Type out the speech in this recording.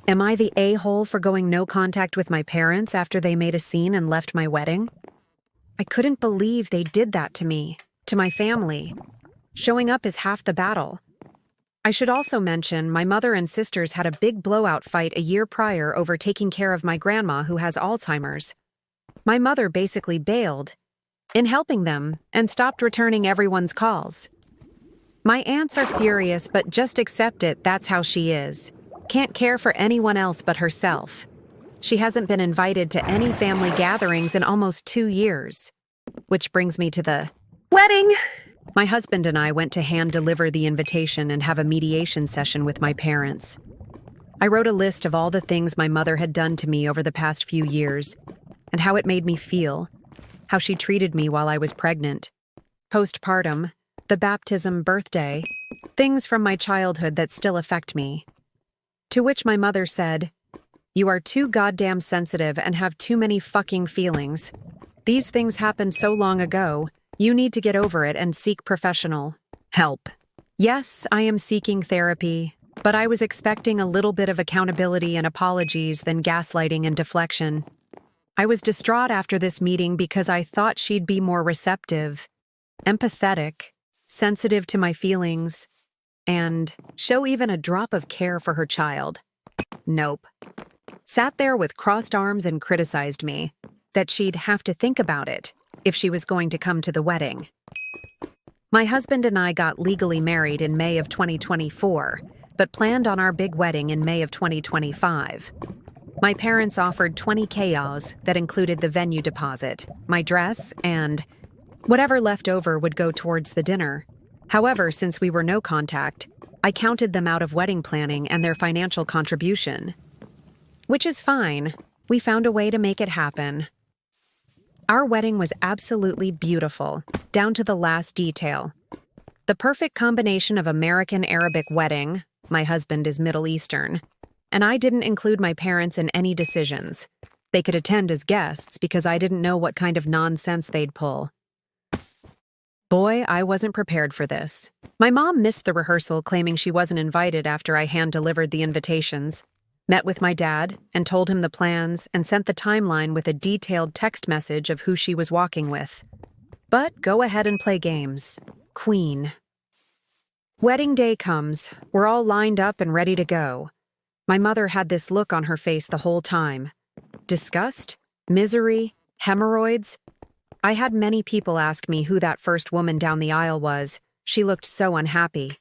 Am I the a-hole for going no contact with my parents after they made a scene and left my wedding? I couldn't believe they did that to me, to my family. Showing up is half the battle. I should also mention my mother and sisters had a big blowout fight a year prior over taking care of my grandma who has Alzheimer's. My mother basically bailed in helping them and stopped returning everyone's calls. My aunts are furious, but just accept it, that's how she is. Can't care for anyone else but herself. She hasn't been invited to any family gatherings in almost 2 years. Which brings me to the wedding. My husband and I went to hand-deliver the invitation and have a mediation session with my parents. I wrote a list of all the things my mother had done to me over the past few years, and how it made me feel, how she treated me while I was pregnant, postpartum, the baptism, birthday, things from my childhood that still affect me. To which my mother said, "You are too goddamn sensitive and have too many fucking feelings. These things happened so long ago. You need to get over it and seek professional help." Yes, I am seeking therapy, but I was expecting a little bit of accountability and apologies than gaslighting and deflection. I was distraught after this meeting because I thought she'd be more receptive, empathetic, sensitive to my feelings, and show even a drop of care for her child. Nope. Sat there with crossed arms and criticized me, that she'd have to think about it if she was going to come to the wedding. My husband and I got legally married in May of 2024, but planned on our big wedding in May of 2025. My parents offered $20,000 that included the venue deposit, my dress, and whatever left over would go towards the dinner. However, since we were no contact, I counted them out of wedding planning and their financial contribution. Which is fine. We found a way to make it happen. Our wedding was absolutely beautiful, down to the last detail. The perfect combination of American Arabic wedding, my husband is Middle Eastern, and I didn't include my parents in any decisions. They could attend as guests because I didn't know what kind of nonsense they'd pull. Boy, I wasn't prepared for this. My mom missed the rehearsal, claiming she wasn't invited after I hand-delivered the invitations. Met with my dad and told him the plans and sent the timeline with a detailed text message of who she was walking with. But go ahead and play games. Queen. Wedding day comes. We're all lined up and ready to go. My mother had this look on her face the whole time. Disgust? Misery? Hemorrhoids? I had many people ask me who that first woman down the aisle was. She looked so unhappy.